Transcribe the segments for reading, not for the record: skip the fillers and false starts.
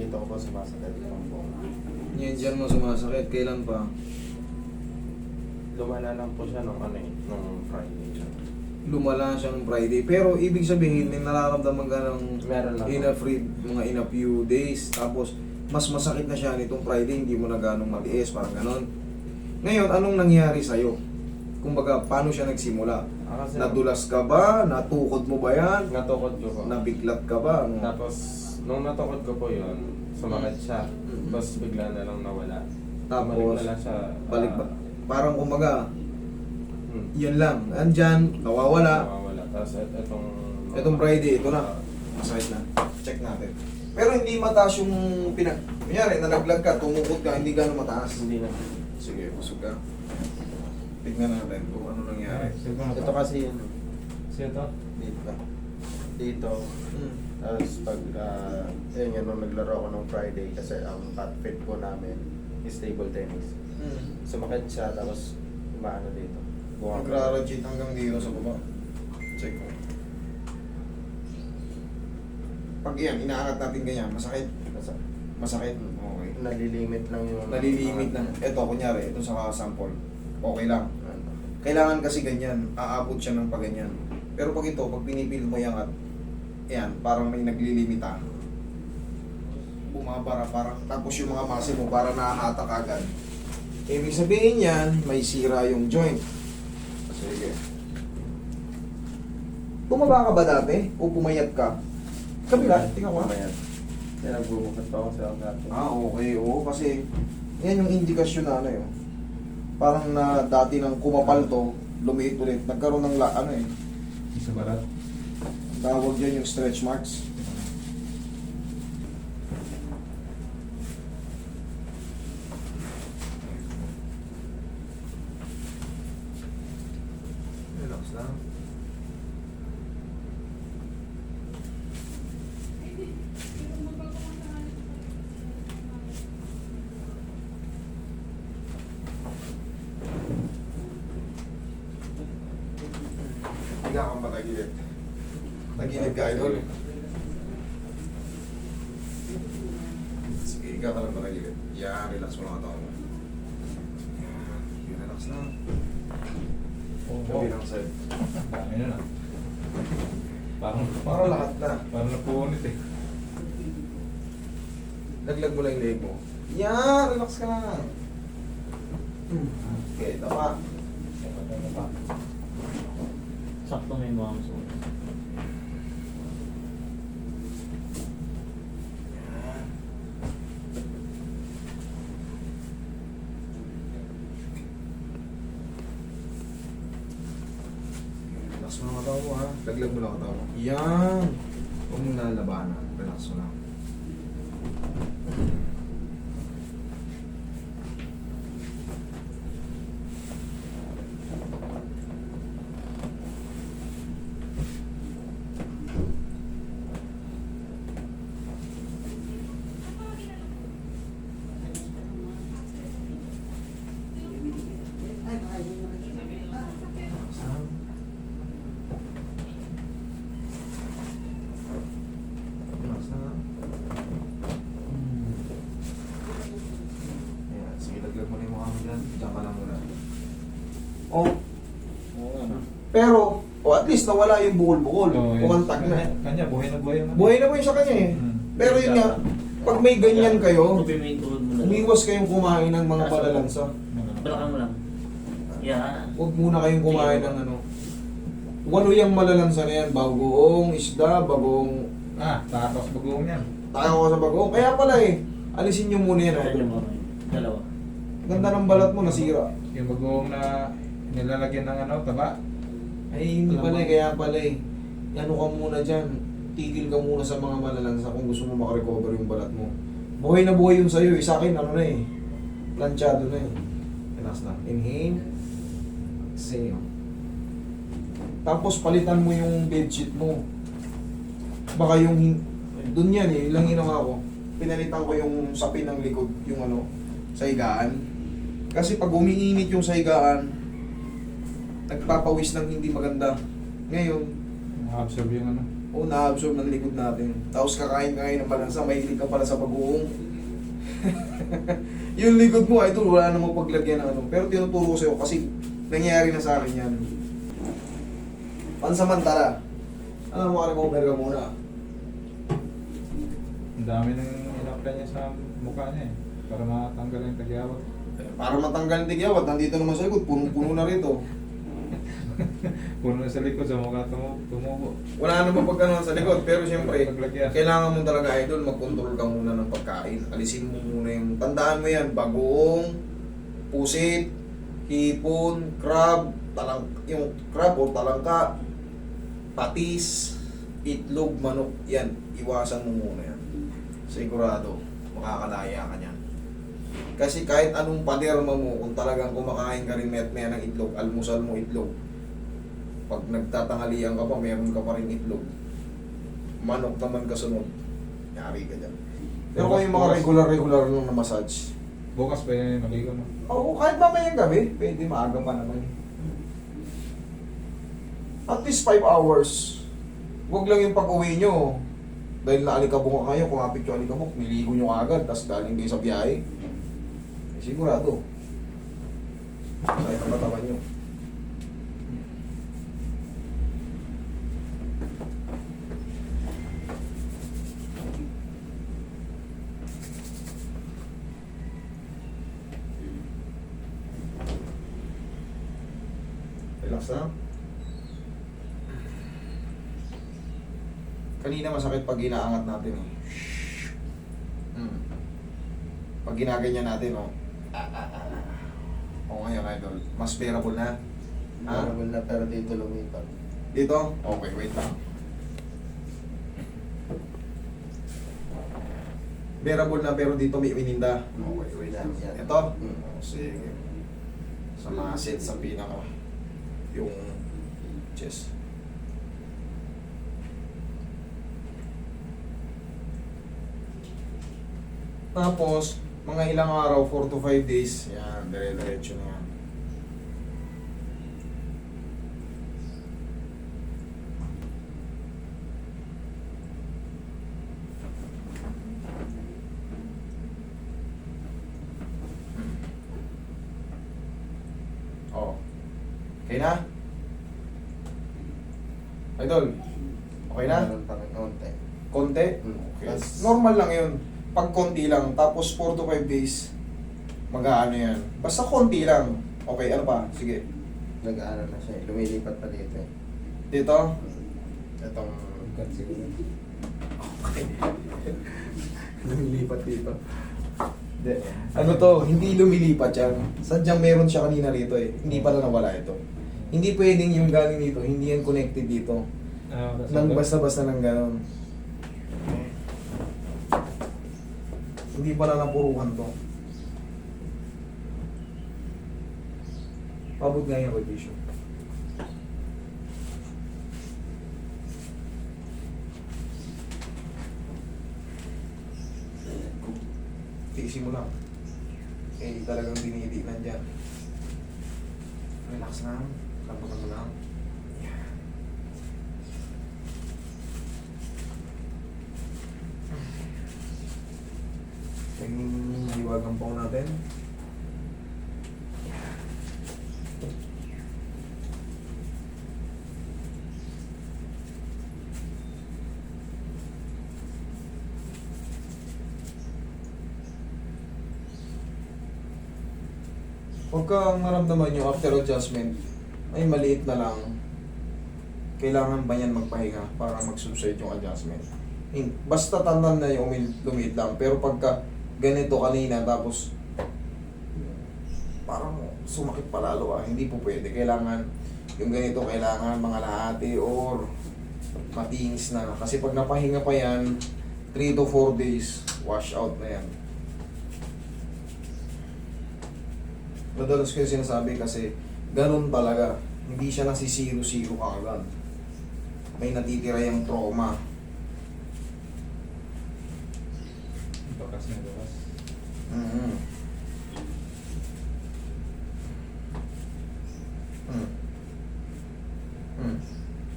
dito ko pa sumasakit yung buong. Yan dyan mo sumasakit. Kailan pa? Lumala lang po siya nung nung Friday. Lumala siya ng Friday. Pero ibig sabihin, may nararamdaman ka ng Meron lang. in a few days. Tapos, mas masakit na siya nitong Friday. Hindi mo na ganong matiis. Parang ganon. Ngayon, anong nangyari sa'yo? Kumbaga, paano siya nagsimula? Kasi Nadulas ka ba? Natukod mo ba yan? natukod ko po. Nabiglat ka ba? Ano? Tapos, nung natukod ko po yun, sumakit siya. Mm. Tapos bigla na lang nawala. Tapos, Bumalik na lang siya. balik ba? Parang kumbaga, Hmm. yan lang. Andyan, nawawala. Nawawala. Tapos Itong Friday, ito na. Masakit na. Check natin. Pero hindi mataas yung kunyari, nalaglag ka, tumukod ka, hindi gano'ng mataas. Hindi na. Sige, busog ka. Tignan natin kung ano nangyari. Ito kasi yun. Ito? Dito ka. Dito. Hmm. Tapos pag, yun yan, nung naglaro ako nung Friday kasi ang cut fit po namin is table tennis. Hmm. Sumakit siya tapos umaano dito. Nagra-radiate hanggang dito sa baba. Check mo. Pag yan, inaangat natin ganyan, masakit. Masakit. Okay. Nalilimit lang yung... Nalilimit na. Ito, kunyari, ito sa sample. Okay lang. Kailangan kasi ganyan, aabot siya ng paganyan. Pero pag ito, pag pinipilit mo iangat, yan, parang may naglilimita. Bumabara, parang, tapos yung mga muscle mo, parang nahahatak agad. Ibig sabihin yan, may sira yung joint. Sige. Tumaba ka ba dati? O pumayat ka? Kabila, tingnan ko. Ayan. Yan, nagbubukas pa ako sa dati. Okay, oo, kasi yan yung indikasyon na ano yun. Parang na dati nang kumapal to, lumiit ulit. Nagkaroon ng Isa balat. tawag dyan yung stretch marks. Relax lang. Higa kang ba tagilid? Tagilid ka, idol. Sige, higa ka lang ba tagilid? Yan, relax mo lang ang taon mo. Yan, relax lang. Kabilang side. Dami na na. Para lahat na. Parang napunit eh. Laglag mo lang yung leg mo. Yan, relax ka lang. Okay, tama. Sakto may mga musuot. Relax mo lang ang katawan mo, ha? Laglag mo lang ang katawan mo. Yan. Huwag mong lalabanan. Relax mo lang. Relax na. Ayan, sige, laglag mo na yung mukha mo dyan. Diyan ka lang muna. Oh, pero, at least nawala yung bukol-bukol. Kumantag na. Kanya, buhay na buhay yung Buhay na buhay sa kanya eh. Pero yun nga, pag may ganyan kayo, Tupi mo yung tuhod mo na. umiwas kayong kumain ng mga malalansa. Balakang mo lang. Yan. Huwag muna kayong kumain ng ano. Walo yung malalansa na yan, bagoong, isda, bagong, Tapos bagoong yan. tayo ko sa bagoong. Kaya pala eh, alisin nyo muna yan. Kaya idol. nyo mo. Dalawa. Ganda ng balat mo, nasira. Yung bagoong na nilalagyan ng taba. Ay, hindi pala eh, kaya pala eh. Ano ka muna dyan, tigil ka muna sa mga malalansa kung gusto mo makarecover yung balat mo. Buhay na buhay yun sa'yo eh. Sa akin, ano na eh, planchado na eh. Relax na. Inhale. Exhale. Tapos palitan mo yung bedsheet mo. Baka yung, dun yan eh, ilang ginawa ko. Pinalitan ko yung sapin ng likod, yung ano, sa higaan. Kasi pag umiinit yung sa higaan, nagpapawis ng hindi maganda. Ngayon, Ma-absorb yung O na-absorb ng likod natin. Tapos kakain-kain ng balansa, mahilig ka pala sa bagoong. Yung likod mo, idol, wala namang paglagyan ng ano. Pero tinuturo ko sa'yo kasi nangyayari na sa akin yan. Pansamantala. Ano mo, recover ka muna. Ang dami nang in-apply niya sa mukha niya eh. Para matanggal yung tagyawat. Para matanggal yung tigyawat, nandito naman sa likod, punong-puno na rito. Puno na sa likod, sa mukha tumubo. Wala namang pagkano sa likod, pero siyempre, Paglagyan. kailangan mo talaga, idol, mag-control ka muna ng pagkain. Alisin mo muna yung, tandaan mo yan, bagoong, pusit, hipon, crab, yung crab o talangka, patis, itlog, manok, yan, iwasan mo muna yan. Sigurado, makakalaya ka niyan. Kasi kahit anong paderma mo, kung talagang kumakain ka rin met-maya ng itlog, almusal mo itlog, pag nagtatangalian ka pa, meron ka pa rin itlog. Manok naman kasunod. Yari ka dyan. Pero kung yung mga regular lang na massage, Bukas pa yun, maligo mo. oo, kahit mamayang gabi, pwede maaga pa naman. At least 5 hours. Huwag lang yung pag-uwi nyo. Dahil naalikabok kayo, kumapit yung alikabok, niligo nyo agad, tapos galing kayo sa biyahe. Eh, sigurado. Kaya ang katawan nyo. Relax na. Kanina masakit pag inaangat natin eh. Pag ginaganyan natin, oh. O ngayon, idol. Mas bearable na. Normal na pero dito lumipat. Dito? Okay, wait lang. Bearable na pero dito may ininda. Okay, wait lang. Ito? Oh, sige. Sa mga sets sa pinaka. Yung chest. Tapos, mga ilang araw, 4 to 5 days, yan, dire-diretso na yan. Oh. Okay na? Idol, okay na? Meron pa rin konti. Konti? Okay. Normal lang yun. Pag konti lang, tapos 4 to 5 days, mag-aano yan. Basta konti lang. Okay, ano pa? Sige. Nag-ano na siya, lumilipat pa dito eh. Dito? Itong Bukas siguro. Okay. Lumilipat dito. De, ano to, hindi lumilipat yan. Sadyang meron siya kanina rito eh. Hindi pala nawala ito. Hindi pwedeng yung galing dito, hindi yan connected dito. Nang basta-basta ng gano'n. Hindi pala napuruhan to. Pabot nga yung condition. Tiisin mo lang. Eh, talagang dinidinan dyan. Relax lang. Lamputan mo lang. Yan. Yung hiwagang pao natin. Pagka naramdaman nyo after adjustment, ay maliit na lang, kailangan ba yan magpahinga para mag-subside yung adjustment? Basta tandaan na yung lumiit lang, pero pagka ganito kanina tapos parang sumakit palalo hindi po pwede. Kailangan yung ganito, kailangan mga lahati or matinis na. Kasi pag napahinga pa yan, 3 to 4 days, wash out na yan. Madalas ko yung sinasabi kasi ganun talaga. Hindi siya nasisiro-siro agad. May natitira yung trauma. Bakas na bakas. Mm-hmm.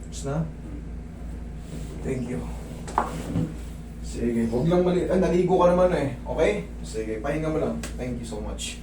Tapos na? Thank you. Sige, huwag lang mali... naligo ka naman eh. Okay? Sige, pahinga mo lang. Thank you so much.